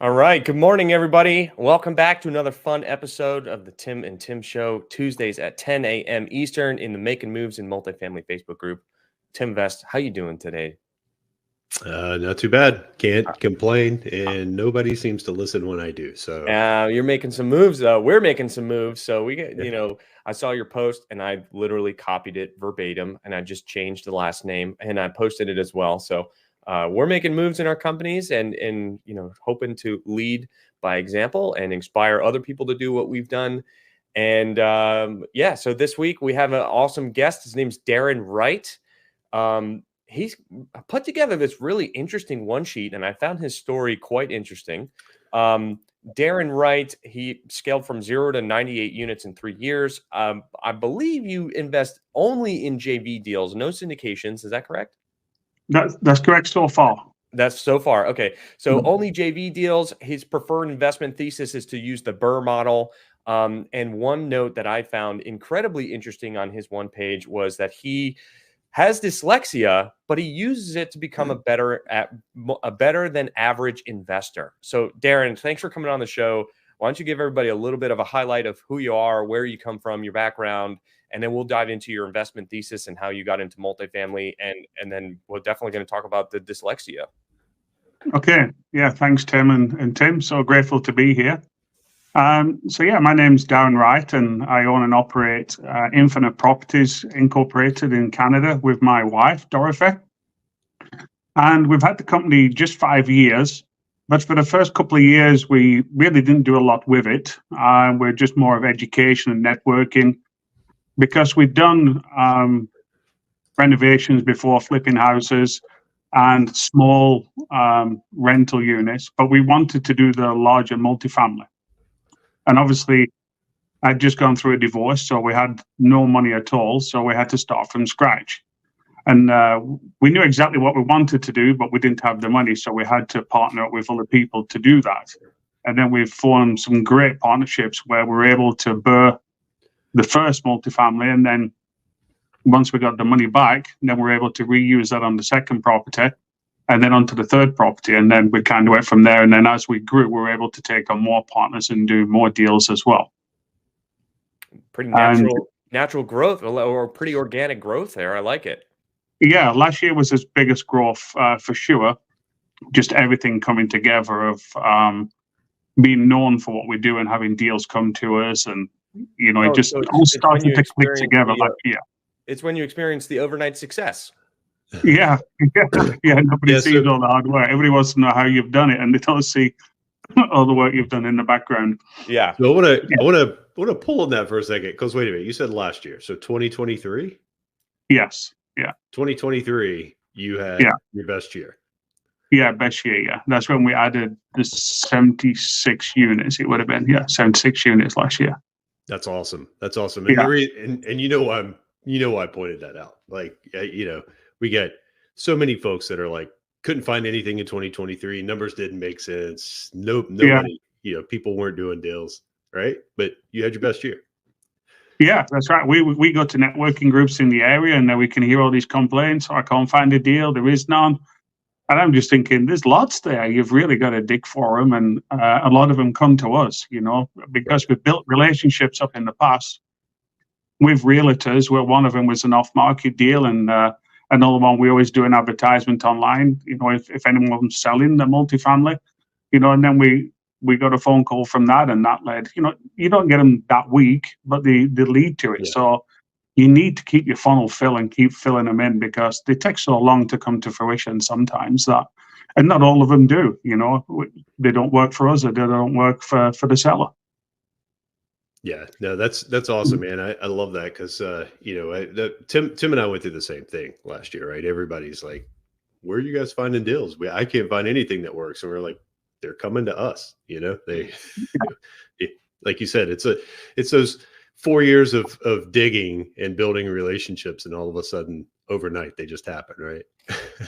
All right. Good morning, everybody. Welcome back to another fun episode of the Tim and Tim Show, Tuesdays at 10 a.m. Eastern in the Makin Moves and Multifamily Facebook group. Tim Vest, how you doing today? Not too bad. Can't complain, and nobody seems to listen when I do. So You're making some moves, though. We're making some moves. So we get, yeah. I saw your post and I literally copied it verbatim and I just changed the last name and I posted it as well. So we're making moves in our companies and hoping to lead by example and inspire other people to do what we've done. And so this week we have an awesome guest. His name's Darren Wright. He's put together this really interesting one sheet, and I found his story quite interesting. Darren Wright, he scaled from 0 to 98 units in 3 years. I believe you invest only in JV deals, no syndications. Is that correct? That's correct so far. That's so far. Okay. So only JV deals. His preferred investment thesis is to use the BRRRR model. And one note that I found incredibly interesting on his one page was that he has dyslexia, but he uses it to become a better than average investor. So Darren, thanks for coming on the show. Why don't you give everybody a little bit of a highlight of who you are, where you come from, your background, and then we'll dive into your investment thesis and how you got into multifamily. And then we're definitely going to talk about the dyslexia. Okay. Yeah. Thanks, Tim and Tim. So grateful to be here. My name's Darren Wright, and I own and operate Infinite Properties Incorporated in Canada with my wife, Dorothy. And we've had the company just 5 years, but for the first couple of years, we really didn't do a lot with it. We're just more of education and networking because we've done renovations before, flipping houses and small rental units, but we wanted to do the larger multifamily. And obviously, I'd just gone through a divorce, so we had no money at all. So we had to start from scratch. And we knew exactly what we wanted to do, but we didn't have the money. So we had to partner up with other people to do that. And then we've formed some great partnerships where we're able to BRRRR the first multifamily. And then once we got the money back, then we're able to reuse that on the second property and then onto the third property. And then we kind of went from there. And then as we grew, we were able to take on more partners and do more deals as well. Pretty natural growth or pretty organic growth there. I like it. Yeah, last year was his biggest growth for sure. Just everything coming together of being known for what we do and having deals come to us. And, it all started to click together last year. It's when you experience the overnight success. Yeah. Nobody sees all the hard work. Everybody wants to know how you've done it, and they don't see all the work you've done in the background. Yeah. So I want to pull on that for a second, because wait a minute, you said last year, so 2023. Yes. Yeah. 2023, you had your best year. Yeah, best year. Yeah, that's when we added the 76 units. It would have been 76 units last year. That's awesome. That's awesome. And and why I pointed that out. Like, we get so many folks that are like, couldn't find anything in 2023. Numbers didn't make sense. Nobody, people weren't doing deals, right? But you had your best year. Yeah, that's right. We go to networking groups in the area, and then we can hear all these complaints. I can't find a deal. There is none. And I'm just thinking, there's lots there. You've really got to dig for them. And a lot of them come to us, because we've built relationships up in the past with realtors, where one of them was an off-market deal, and another one we always do an advertisement online, if anyone's selling the multifamily, and then we got a phone call from that, and that led, you don't get them that week, but they lead to it. Yeah. So you need to keep your funnel full and keep filling them in, because they take so long to come to fruition sometimes and not all of them do, they don't work for us, or they don't work for the seller. Yeah, no, that's awesome, man. I love that, because Tim and I went through the same thing last year, right? Everybody's like, where are you guys finding deals? I can't find anything that works. And we're like, they're coming to us, they, like you said, it's those 4 years of digging and building relationships, and all of a sudden overnight they just happen, right?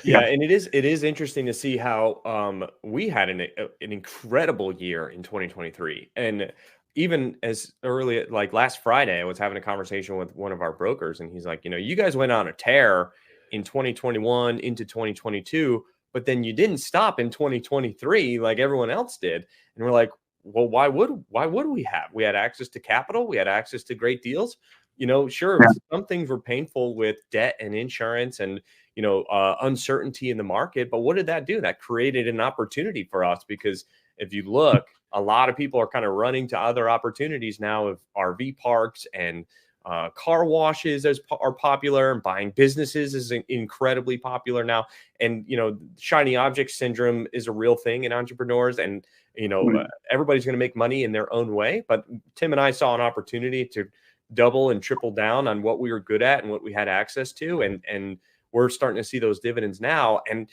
Yeah. And it is interesting to see how we had an incredible year in 2023. And even as early like last Friday, I was having a conversation with one of our brokers, and he's like, you guys went on a tear in 2021 into 2022, but then you didn't stop in 2023 like everyone else did. And we're like, well, why would we have? We had access to capital. We had access to great deals. Sure, some things were painful with debt and insurance and, uncertainty in the market. But what did that do? That created an opportunity for us, because if you look, a lot of people are kind of running to other opportunities now of RV parks and car washes are popular, and buying businesses is incredibly popular now. And, shiny object syndrome is a real thing in entrepreneurs, and, everybody's going to make money in their own way. But Tim and I saw an opportunity to double and triple down on what we were good at and what we had access to. And we're starting to see those dividends now. And,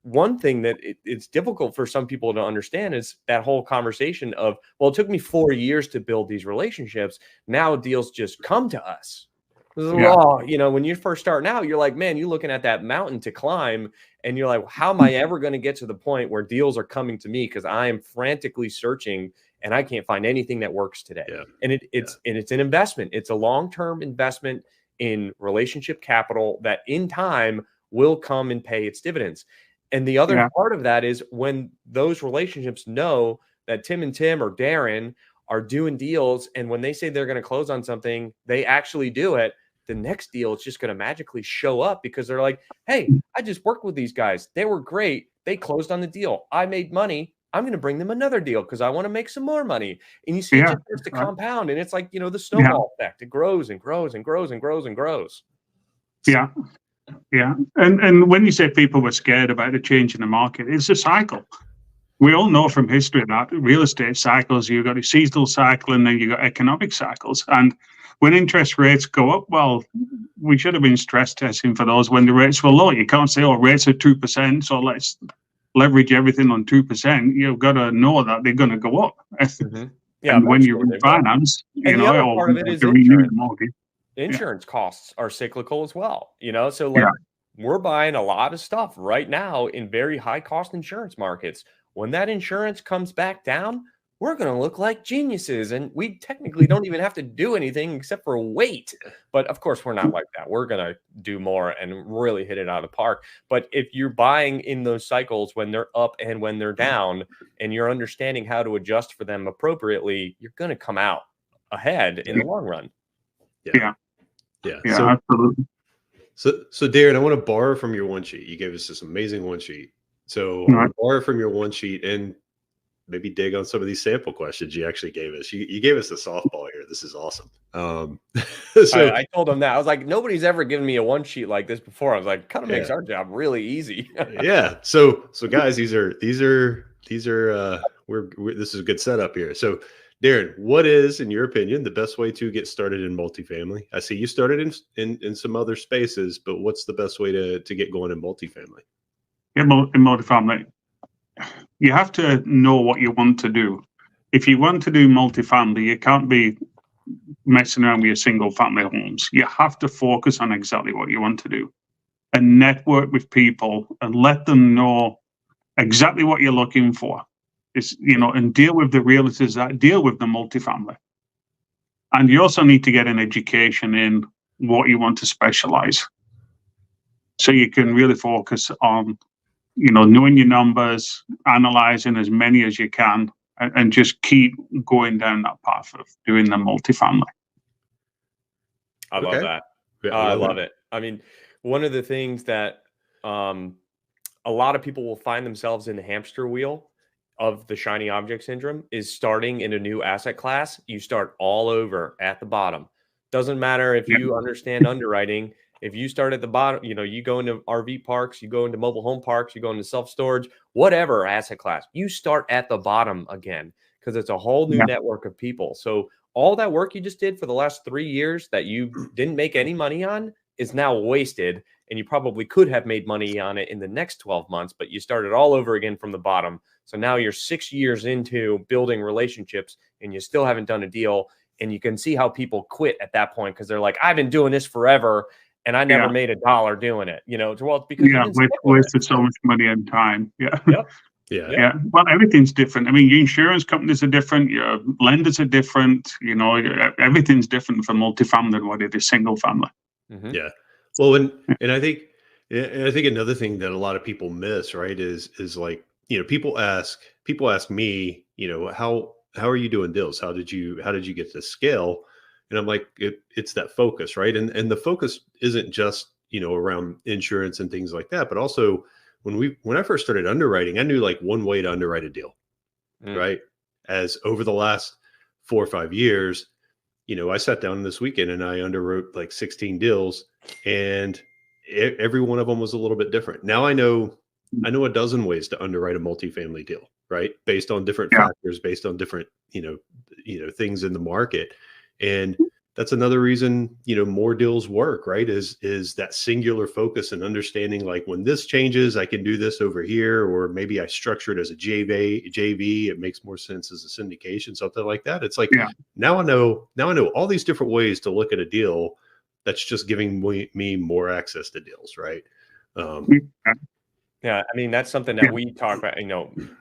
one thing that it's difficult for some people to understand is that whole conversation of, well, it took me 4 years to build these relationships. Now deals just come to us. Oh, when you're first starting out, you're like, man, you're looking at that mountain to climb, and you're like, how am I ever going to get to the point where deals are coming to me? Because I am frantically searching and I can't find anything that works today. Yeah. And it's an investment. It's a long-term investment in relationship capital that in time will come and pay its dividends. And the other part of that is when those relationships know that Tim and Tim or Darren are doing deals, and when they say they're going to close on something, they actually do it. The next deal is just going to magically show up because they're like, hey, I just worked with these guys. They were great. They closed on the deal. I made money. I'm going to bring them another deal because I want to make some more money. And you see it just starts to compound. And it's like, the snowball effect. It grows and grows and grows and grows and grows. Yeah. Yeah. And when you say people were scared about the change in the market, it's a cycle. We all know from history that real estate cycles, you've got a seasonal cycle and then you've got economic cycles. And when interest rates go up, well, we should have been stress testing for those when the rates were low. You can't say, rates are 2%, so let's leverage everything on 2%. You've got to know that they're going to go up. Mm-hmm. Yeah, and when you refinance, the other part of it is insurance. Insurance costs are cyclical as well, so we're buying a lot of stuff right now in very high cost insurance markets. When that insurance comes back down, we're going to look like geniuses, and we technically don't even have to do anything except for wait. But of course, we're not like that. We're going to do more and really hit it out of the park. But if you're buying in those cycles when they're up and when they're down, and you're understanding how to adjust for them appropriately, you're going to come out ahead in the long run. Yeah, absolutely. So Darren, I want to borrow from your one sheet. You gave us this amazing one sheet. So I want to borrow from your one sheet and maybe dig on some of these sample questions you actually gave us. You gave us a softball here. This is awesome. So I told him that. I was like, nobody's ever given me a one sheet like this before. I was like, kind of makes our job really easy. Yeah. So guys, these are this is a good setup here. So Darren, what is, in your opinion, the best way to get started in multifamily? I see you started in some other spaces, but what's the best way to get going in multifamily? In multifamily, you have to know what you want to do. If you want to do multifamily, you can't be messing around with your single family homes. You have to focus on exactly what you want to do and network with people and let them know exactly what you're looking for. And deal with the realtors that deal with the multifamily. And you also need to get an education in what you want to specialize. So you can really focus on, knowing your numbers, analyzing as many as you can, and just keep going down that path of doing the multifamily. I love that. Yeah, I love it. I mean, one of the things that a lot of people will find themselves in the hamster wheel of the shiny object syndrome is starting in a new asset class. You start all over at the bottom. Doesn't matter if you understand underwriting. If you start at the bottom, you go into RV parks, you go into mobile home parks, you go into self-storage, whatever asset class, you start at the bottom again, because it's a whole new network of people. So all that work you just did for the last 3 years that you didn't make any money on is now wasted. And you probably could have made money on it in the next 12 months, but you started all over again from the bottom. So now you're 6 years into building relationships and you still haven't done a deal. And you can see how people quit at that point because they're like, I've been doing this forever and I never made $1 doing it. Well, because wasted so much money and time. Yeah. Well, everything's different. I mean, your insurance companies are different. Your lenders are different. Everything's different for multifamily than what it is single family. Mm-hmm. Yeah. Well, and I think Yeah, and I think another thing that a lot of people miss, right, is like, people ask me, how are you doing deals? How did you get to scale? And I'm like, it's that focus, right? And the focus isn't just, around insurance and things like that, but also when I first started underwriting, I knew like one way to underwrite a deal, Mm. right? As over the last 4 or 5 years, I sat down this weekend and I underwrote like 16 deals, and every one of them was a little bit different. Now I know a dozen ways to underwrite a multifamily deal, right? Based on different Yeah. factors, based on different, things in the market. And that's another reason, more deals work, right? Is that singular focus and understanding, like, when this changes, I can do this over here, or maybe I structure it as a JV, it makes more sense as a syndication, something like that. It's like, Yeah. now I know all these different ways to look at a deal. That's just giving me more access to deals, right? Yeah, I mean, that's something that we talk about.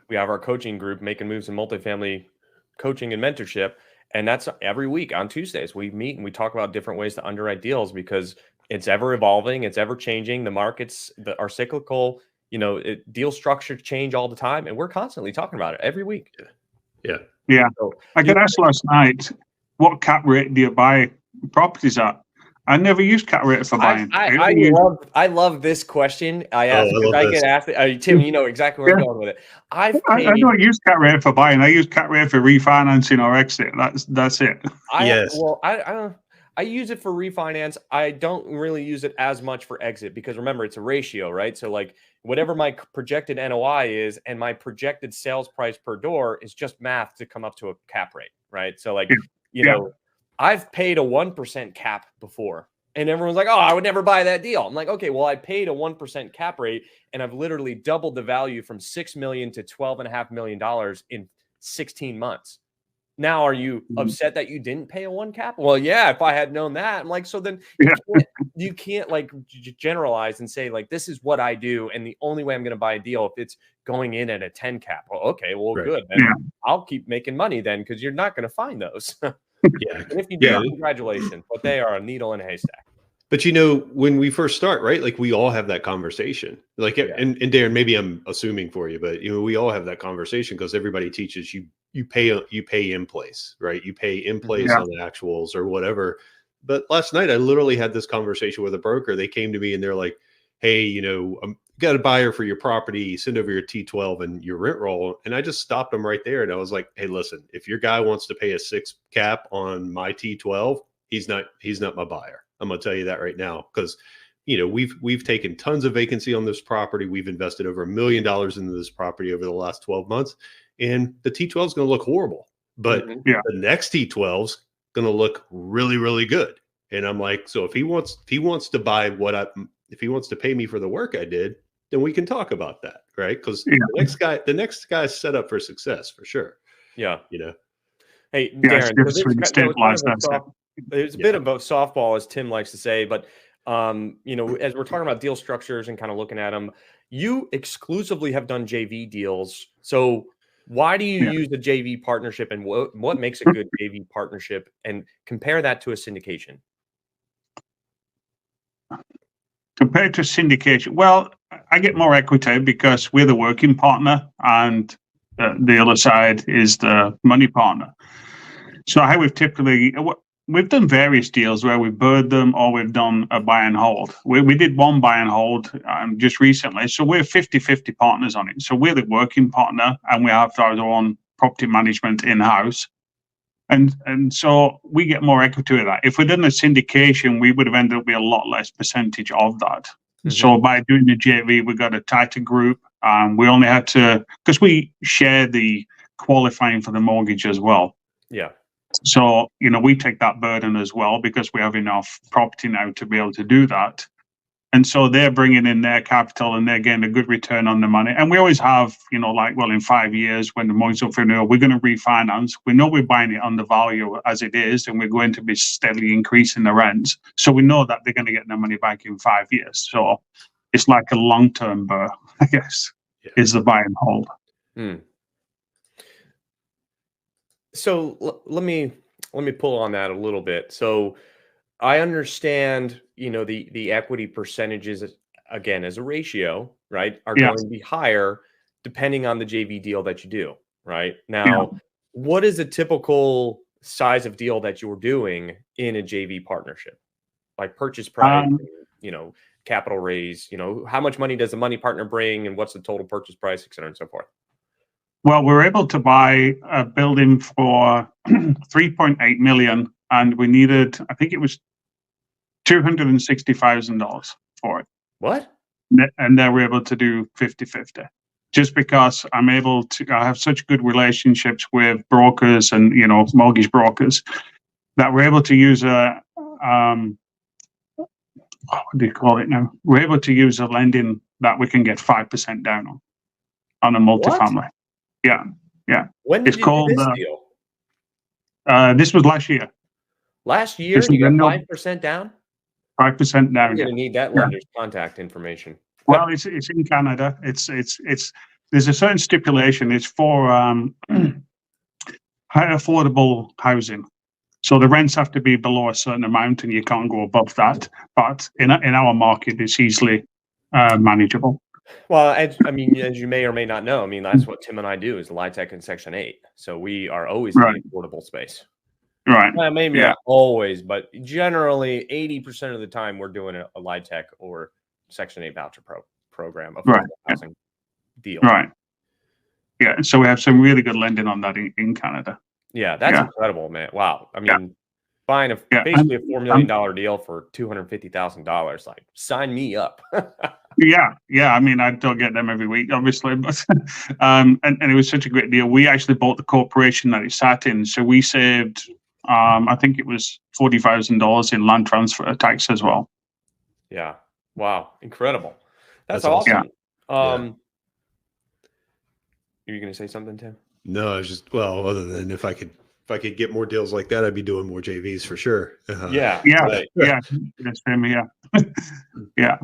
We have our coaching group, Making Moves in Multifamily Coaching and Mentorship. And that's every week on Tuesdays. We meet and we talk about different ways to underwrite deals, because it's ever evolving, it's ever changing. The markets are cyclical. Deal structures change all the time, and we're constantly talking about it every week. Yeah. So I got asked last night, what cap rate do you buy properties at? I never use cap rate for buying. I love this question. I ask because I get asked. Tim, you know exactly where I'm going with it. I don't use cap rate for buying. I use cap rate for refinancing or exit. That's it. Yes. I use it for refinance. I don't really use it as much for exit, because remember, it's a ratio, right? So like whatever my projected NOI is and my projected sales price per door is just math to come up to a cap rate, right? So like, I've paid a 1% cap before, and everyone's like, oh, I would never buy that deal. I'm like, okay, well, I paid a 1% cap rate, and I've literally doubled the value from $6 million to $12.5 million in 16 months. Now, are you upset that you didn't pay a 1 cap? Well, yeah, if I had known that. I'm like, so then you can't like generalize and say like, this is what I do, and the only way I'm going to buy a deal if it's going in at a 10 cap. Well, okay, well, good. Then I'll keep making money then, because you're not going to find those. Yeah. And if you do, congratulations, but they are a needle in a haystack. But when we first start, right? Like, we all have that conversation. Like, and Darren, maybe I'm assuming for you, but we all have that conversation, because everybody teaches you pay in place, right? You pay in place on the actuals or whatever. But last night I literally had this conversation with a broker. They came to me and they're like, hey, got a buyer for your property, send over your T12 and your rent roll. And I just stopped them right there. And I was like, hey, listen, if your guy wants to pay a 6 cap on my T12, he's not my buyer. I'm going to tell you that right now, because we've taken tons of vacancy on this property. We've invested over $1 million into this property over the last 12 months, and the T12 is going to look horrible, but the next T12 is going to look really, really good. And I'm like, so if he wants to buy if he wants to pay me for the work I did, then we can talk about that, right? Because the next guy's set up for success for sure. Yeah. Hey, Darren, there's a bit of a softball, as Tim likes to say, but as we're talking about deal structures and kind of looking at them, you exclusively have done JV deals. So why do you use the JV partnership, and what makes a good JV partnership, and compare that to a syndication? Compared to syndication, well, I get more equity because we're the working partner, and the other side is the money partner. So how we've done various deals where we've BRRRR'd them, or we've done a buy and hold. We did one buy and hold just recently. So we're 50-50 partners on it. So we're the working partner, and we have our own property management in-house. And so we get more equity with that. If we'd done a syndication, we would have ended up with a lot less percentage of that. Mm-hmm. So by doing the JV, we got a tighter group. We only had to, because we share the qualifying for the mortgage as well. Yeah. So, we take that burden as well, because we have enough property now to be able to do that. And so they're bringing in their capital, and they're getting a good return on the money. And we always have, in 5 years, when the mortgage's up for renewal, we're going to refinance. We know we're buying it under value as it is, and we're going to be steadily increasing the rents. So we know that they're going to get their money back in 5 years. So it's like a long-term BRRRR, I guess, is the buy and hold. So let me pull on that a little bit. So I understand, the equity percentages again, as a ratio, right, are Yeah. going to be higher depending on the JV deal that you do, right? Now, Yeah. what is a typical size of deal that you're doing in a JV partnership? Like purchase price, you know, capital raise, you know, how much money does the money partner bring and what's the total purchase price, et cetera, and so forth? Well, we're able to buy a building for 3.8 million, and we needed, I think it was $260,000 for it. What? And they were able to do 50-50. Just because I have such good relationships with brokers and, you know, mortgage brokers, that we're able to use a, what do you call it now? We're able to use a lending that we can get 5% down on a multifamily. What? Yeah. When did It's you called, do this deal? This was last year. Last year, This you is got a 5% down? 5% I'm down. going to need that lender's contact information. Well, it's in Canada. It's there's a certain stipulation. It's for high affordable housing. So the rents have to be below a certain amount, and you can't go above that. But in our market, it's easily manageable. Well, as you may or may not know, I mean, that's what Tim and I do is LIHTC and Section 8. So we are always in the affordable space. Right. Well, maybe not always, but generally 80% of the time we're doing a LIHTC or Section 8 voucher program, affordable housing deal. Right. Yeah. So we have some really good lending on that in Canada. Yeah, that's incredible, man. Wow. I mean, buying basically a $4 million deal for $250,000, like sign me up. Yeah. I mean, I don't get them every week, obviously, but and it was such a great deal. We actually bought the corporation that it sat in, so we saved, I think it was $40,000 in land transfer tax as well. Yeah. Wow. Incredible. That's awesome. Yeah. You were going to say something, Tim? No, I was just, well, other than if I could get more deals like that, I'd be doing more JVs for sure. Yeah. Right. Yeah. Yeah.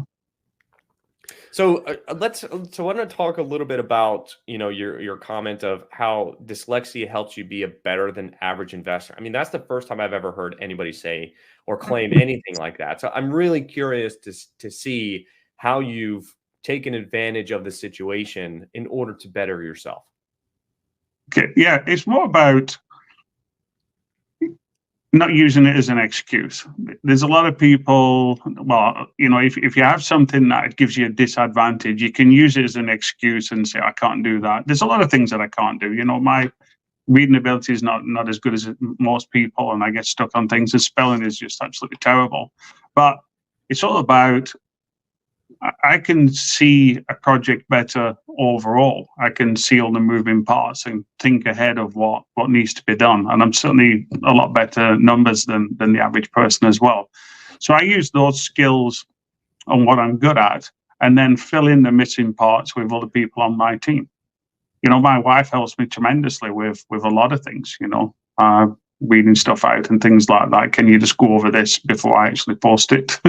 So I want to talk a little bit about, you know, your comment of how dyslexia helps you be a better than average investor. I mean, that's the first time I've ever heard anybody say or claim anything like that. So I'm really curious to see how you've taken advantage of the situation in order to better yourself. Okay. Yeah, it's more about not using it as an excuse. There's a lot of people, well, you know, if you have something that gives you a disadvantage, you can use it as an excuse and say, I can't do that. There's a lot of things that I can't do. You know, my reading ability is not as good as most people, and I get stuck on things. The spelling is just absolutely terrible. But it's all about, I can see a project better overall. I can see all the moving parts and think ahead of what needs to be done. And I'm certainly a lot better numbers than the average person as well. So I use those skills on what I'm good at and then fill in the missing parts with other people on my team. You know, my wife helps me tremendously with a lot of things, you know, reading stuff out and things like that. Can you just go over this before I actually post it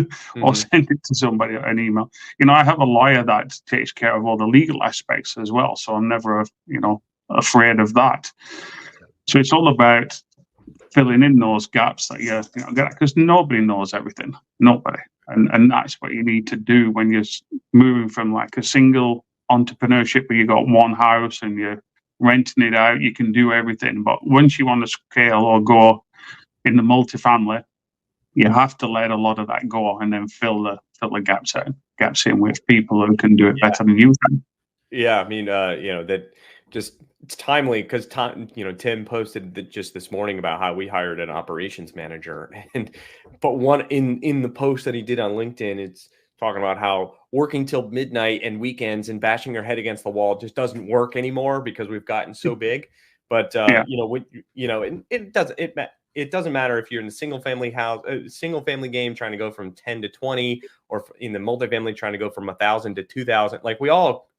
or send it to somebody an email? You know, I have a lawyer that takes care of all the legal aspects as well. So I'm never, you know, afraid of that. So it's all about filling in those gaps that you know, because nobody knows everything. Nobody. And that's what you need to do when you're moving from like a single entrepreneurship where you got one house and you're renting it out, you can do everything. But once you want to scale or go in the multifamily, you have to let a lot of that go and then fill the gaps in with people who can do it better than you can. Yeah, I mean, you know, that just it's timely because you know, Tim posted just this morning about how we hired an operations manager, but one in the post that he did on LinkedIn, it's talking about how working till midnight and weekends and bashing your head against the wall just doesn't work anymore because we've gotten so big. But you know, it doesn't matter if you're in a single family game trying to go from 10 to 20, or in the multifamily trying to go from 1,000 to 2,000. Like we all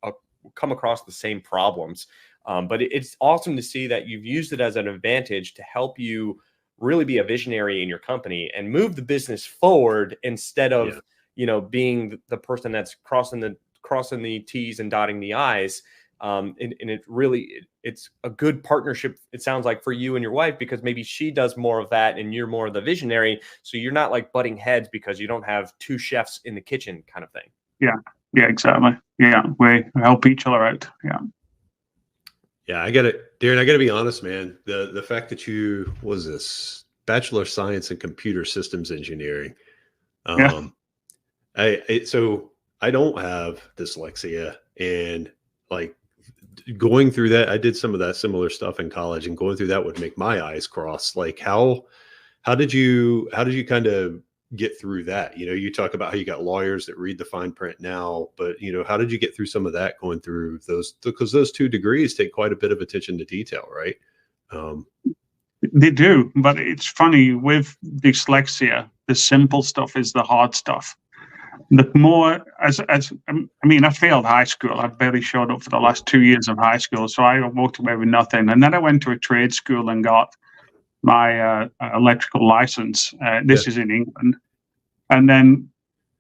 come across the same problems. But it's awesome to see that you've used it as an advantage to help you really be a visionary in your company and move the business forward instead of you know, being the person that's crossing the T's and dotting the I's. And it's a good partnership, it sounds like, for you and your wife, because maybe she does more of that and you're more of the visionary. So you're not like butting heads because you don't have two chefs in the kitchen kind of thing. Yeah, exactly. Yeah, we help each other out. Yeah. Yeah, Darren, I gotta be honest, man. The fact that you was this Bachelor of Science in Computer Systems Engineering. Yeah. So I don't have dyslexia, and like going through that, I did some of that similar stuff in college, and going through that would make my eyes cross. Like how did you kind of get through that? You know, you talk about how you got lawyers that read the fine print now, but you know, how did you get through some of that going through those, because those 2 degrees take quite a bit of attention to detail, right? They do, but it's funny with dyslexia, the simple stuff is the hard stuff. The more, I failed high school. I barely showed up for the last 2 years of high school, so I walked away with nothing. And then I went to a trade school and got my electrical license. This is in England. And then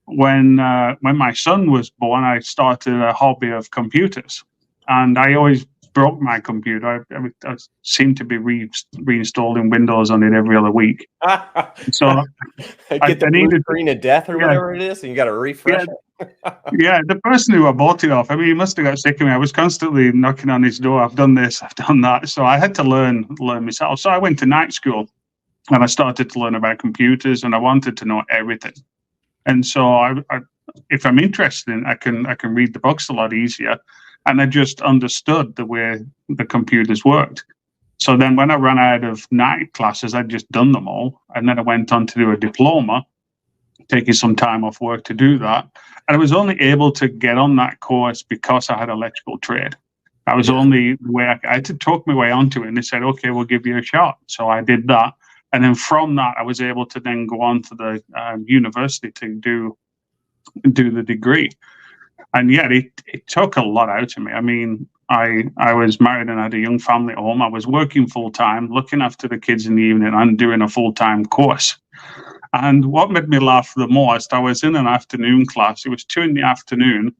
when my son was born, I started a hobby of computers, and I always broke my computer. I seemed to be reinstalling Windows on it every other week. So get the blue screen of death or whatever it is, and you got to refresh it. Yeah, the person who I bought it off, he must have got sick of me. I was constantly knocking on his door. I've done this, I've done that. So I had to learn myself. So I went to night school, and I started to learn about computers, and I wanted to know everything. And so I if I'm interested in, I can read the books a lot easier. And I just understood the way the computers worked. So then when I ran out of night classes, I'd just done them all. And then I went on to do a diploma, taking some time off work to do that. And I was only able to get on that course because I had electrical trade. I was only the way I had to talk my way onto it. And they said, okay, we'll give you a shot. So I did that. And then from that, I was able to then go on to the university to do the degree. And yet it took a lot out of me. I mean, I was married and had a young family at home. I was working full time, looking after the kids in the evening and doing a full-time course. And what made me laugh the most, I was in an afternoon class. It was 2 p.m,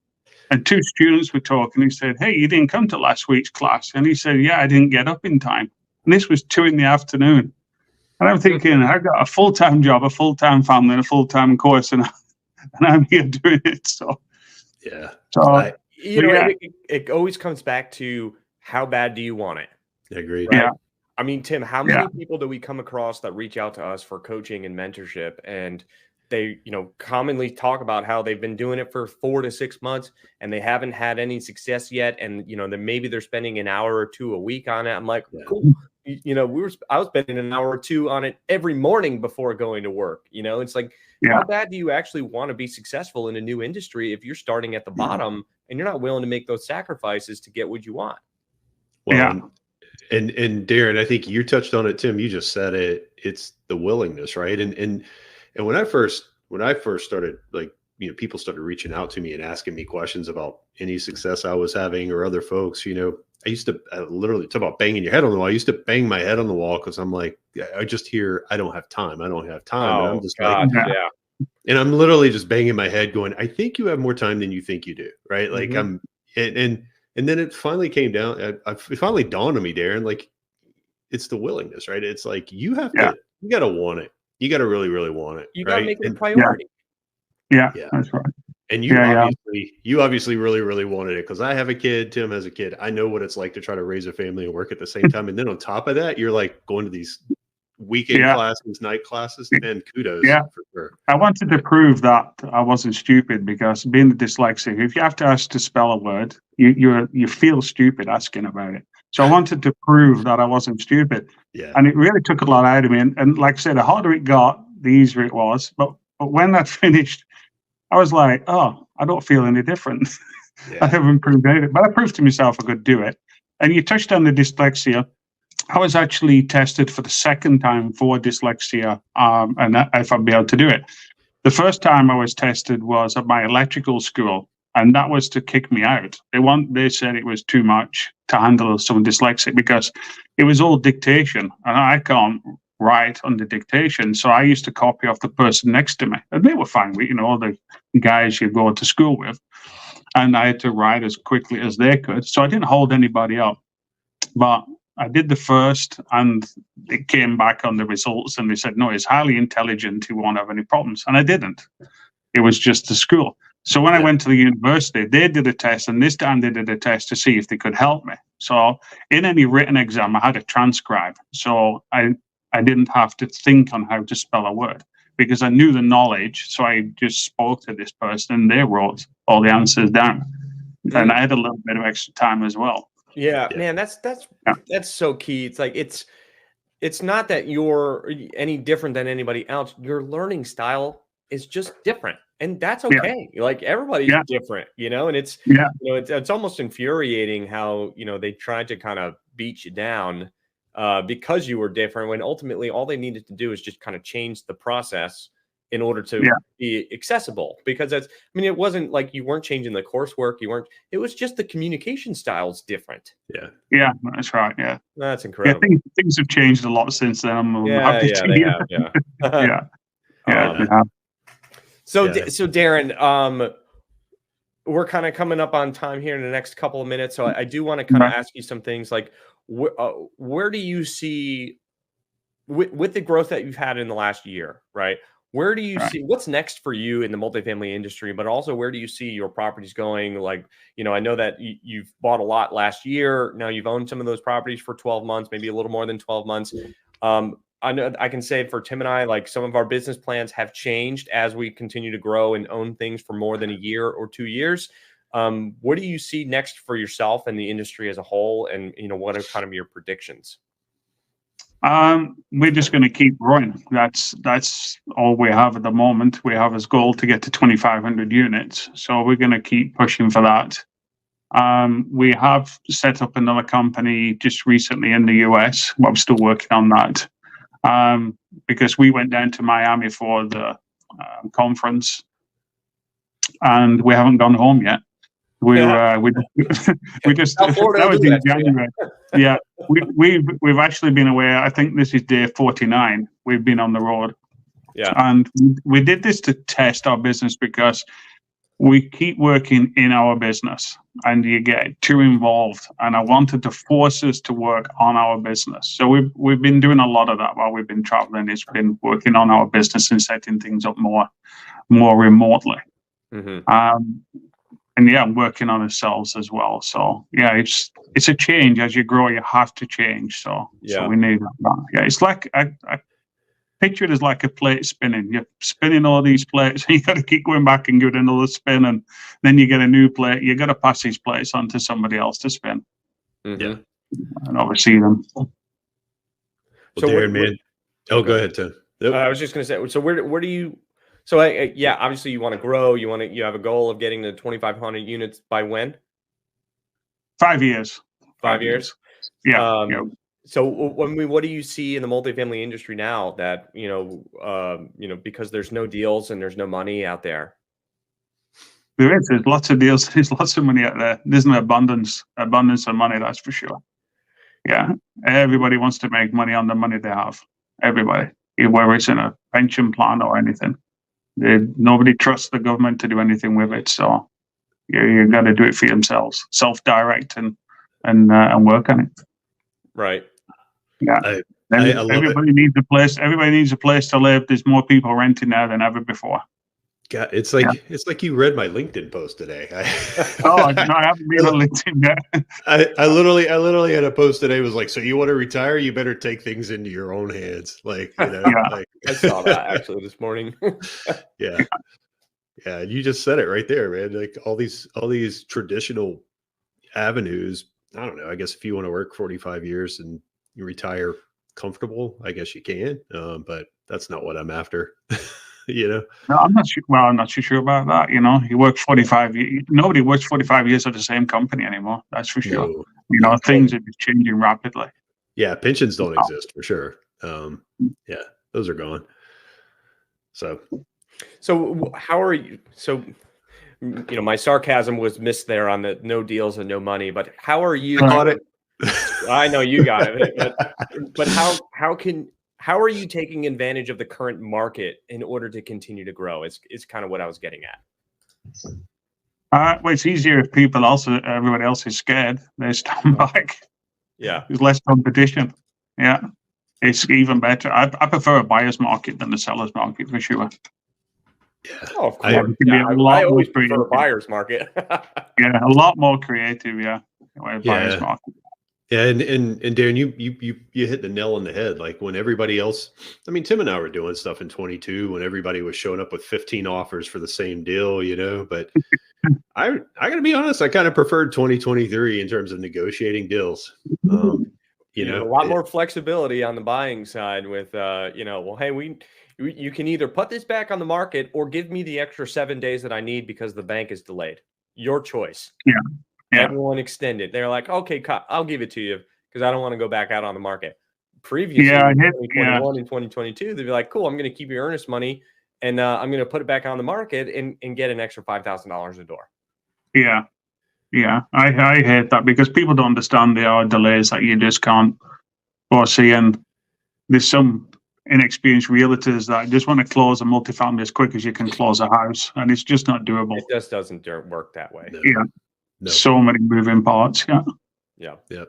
and 2 students were talking. He said, hey, you didn't come to last week's class. And he said, yeah, I didn't get up in time. And this was 2 p.m. And I'm thinking, I've got a full-time job, a full-time family, and a full-time course, and I'm here doing it. So, yeah. So, it always comes back to how bad do you want it? I agree. Right? Yeah. I mean, Tim, how many people do we come across that reach out to us for coaching and mentorship, and they, commonly talk about how they've been doing it for 4 to 6 months and they haven't had any success yet, and then maybe they're spending an hour or 2 a week on it. I'm like, cool. I was spending an hour or 2 on it every morning before going to work. It's like, how bad do you actually want to be successful in a new industry if you're starting at the bottom and you're not willing to make those sacrifices to get what you want? Well, and Darren, I think you touched on it, Tim. You just said it. It's the willingness, right? And when I first started, like, people started reaching out to me and asking me questions about any success I was having or other folks. I used to literally talk about banging your head on the wall. I used to bang my head on the wall because I'm like, I just hear, I don't have time. I don't have time. And I'm just like, and I'm literally just banging my head going, I think you have more time than you think you do. Right. Like and then it finally came down. It finally dawned on me, Darren, like, it's the willingness, right? It's like, you have to, you got to want it. You got to really, really want it. You got to make it a priority. Yeah, that's right. And you obviously really, really wanted it, because I have a kid. Tim has a kid. I know what it's like to try to raise a family and work at the same time. And then on top of that, you're like going to these weekend classes, night classes, and kudos. For sure. I wanted to prove that I wasn't stupid, because being dyslexic, if you have to ask to spell a word, you feel stupid asking about it. So I wanted to prove that I wasn't stupid. Yeah. And it really took a lot out of me. And like I said, the harder it got, the easier it was. But when that finished, I was like, oh, I don't feel any different. I haven't proved anything. But I proved to myself I could do it. And you touched on the dyslexia. I was actually tested for the second time for dyslexia, and if I'd be able to do it. The first time I was tested was at my electrical school, and that was to kick me out. They said it was too much to handle someone dyslexic, because it was all dictation, and I can't write under dictation. So I used to copy off the person next to me, and they were fine with, all the guys you go to school with. And I had to write as quickly as they could. So I didn't hold anybody up. But I did the first, and it came back on the results, and they said, no, he's highly intelligent, he won't have any problems. And I didn't. It was just the school. So when I went to the university, they did a test, and this time they did a test to see if they could help me. So in any written exam, I had a transcribe. So I didn't have to think on how to spell a word because I knew the knowledge. So I just spoke to this person and they wrote all the answers down. And I had a little bit of extra time as well. Yeah, man, that's so key. It's like it's not that you're any different than anybody else. Your learning style is just different, and that's okay. Like everybody's different, and it's it's almost infuriating how they tried to kind of beat you down because you were different, when ultimately all they needed to do is just kind of change the process in order to be accessible. Because it wasn't like you weren't changing the coursework, it was just the communication styles different. Yeah, that's right. Yeah, that's incredible. Things have changed a lot since then. I'm happy to So Darren, we're kind of coming up on time here in the next couple of minutes, so I do want to kind of ask you some things like where do you see with the growth that you've had in the last year, right? Where do you see what's next for you in the multifamily industry, but also where do you see your properties going? Like, I know that you've bought a lot last year. Now you've owned some of those properties for 12 months, maybe a little more than 12 months. I know I can say for Tim and I, like some of our business plans have changed as we continue to grow and own things for more than a year or 2 years. What do you see next for yourself and the industry as a whole? And, what are kind of your predictions? We're just going to keep growing. That's all we have at the moment. We have as goal to get to 2,500 units. So we're going to keep pushing for that. We have set up another company just recently in the US. I'm still working on that because we went down to Miami for the conference and we haven't gone home yet. We just that was in January. Yeah, we've actually been away. I think this is day 49. We've been on the road. Yeah, and we did this to test our business because we keep working in our business and you get too involved. And I wanted to force us to work on our business. So we've been doing a lot of that while we've been traveling. It's been working on our business and setting things up more remotely. And I'm working on ourselves as well. So it's a change. As you grow, you have to change. So we need that. Yeah, it's like I picture it as like a plate spinning. You're spinning all these plates, and you got to keep going back and give it another spin, and then you get a new plate. You got to pass these plates on to somebody else to spin. And oversee them. Well, so Darren, man. Go ahead, Tim. I was just going to say. So where do you? So obviously you want to grow. You have a goal of getting to 2,500 units by when? 5 years. 5 years. Yeah. So what do you see in the multifamily industry now that because there's no deals and there's no money out there? There's lots of deals. There's lots of money out there. There's an abundance of money. That's for sure. Yeah, everybody wants to make money on the money they have. Everybody, whether it's in a pension plan or anything. Nobody trusts the government to do anything with it, so you got to do it for themselves, self-direct and work on it. Right. Yeah. Everybody needs a place. Everybody needs a place to live. There's more people renting now than ever before. God, it's like you read my LinkedIn post today. I haven't been on LinkedIn yet. I literally had a post today. It was like, so you want to retire? You better take things into your own hands. Like, I saw that actually this morning. Yeah. You just said it right there, man. Like all these traditional avenues. I don't know. I guess if you want to work 45 years and you retire comfortable, I guess you can. But that's not what I'm after. No, I'm not sure. Well, I'm not too sure about that. You work 45 years. Nobody works 45 years at the same company anymore. That's for sure. No. Things are changing rapidly. Yeah, pensions don't exist for sure. Those are gone. So how are you? So, my sarcasm was missed there on the no deals and no money. But how are you? I caught it. I know you got it. But how are you taking advantage of the current market in order to continue to grow? Is kind of what I was getting at. Well, it's easier if everybody else is scared. They stand back. Yeah. There's less competition. Yeah. It's even better. I prefer a buyer's market than the seller's market for sure. Yeah. Oh, of course. it can be a I lot more always prefer a creative. buyer's market. Yeah, a lot more creative. Yeah, buyer's Yeah. market. Yeah, and Darren, you hit the nail on the head. Like when everybody else, I mean, Tim and I were doing stuff in 22 when everybody was showing up with 15 offers for the same deal, you know. But I gotta be honest, I kind of preferred 2023 in terms of negotiating deals. You There's know, a lot more flexibility on the buying side with, well, hey, you can either put this back on the market or give me the extra 7 days that I need because the bank is delayed. Your choice. Yeah. Everyone extended. They're like, okay, I'll give it to you because I don't want to go back out on the market. Previously, in 2021 and 2022, they'd be like, cool, I'm going to keep your earnest money and I'm going to put it back on the market and get an extra $5,000 a door. Yeah. Yeah. I hate that because people don't understand there are delays that you just can't foresee. And there's some inexperienced realtors that just want to close a multifamily as quick as you can close a house. And it's just not doable. It just doesn't work that way. No. Yeah. No. So many moving parts. Yeah. Yeah.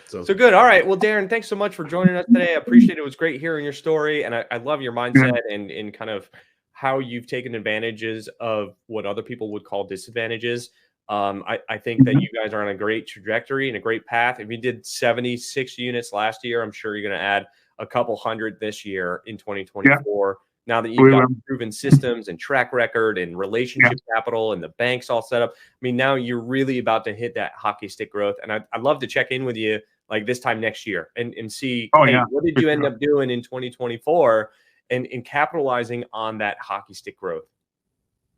So good. All right. Well, Darren, thanks so much for joining us today. I appreciate it. It was great hearing your story. And I love your mindset and kind of how you've taken advantages of what other people would call disadvantages. I think that you guys are on a great trajectory and a great path. If you did 76 units last year, I'm sure you're going to add a couple hundred this year in 2024. Now that you've got proven systems and track record and relationship capital and the banks all set up, I mean, now you're really about to hit that hockey stick growth. And I'd love to check in with you like this time next year and see, what did you end up doing in 2024 and capitalizing on that hockey stick growth?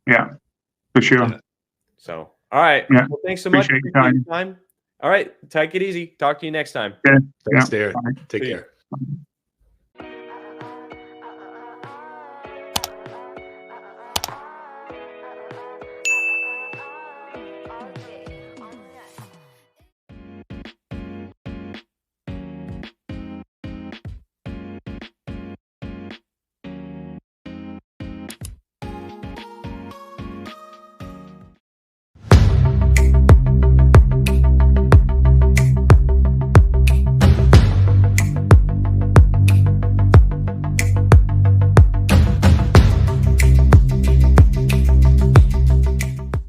Yeah, for sure. Yeah. So, all right. Yeah. Well, thanks so much for your time. All right. Take it easy. Talk to you next time. thanks, Darren. Take care.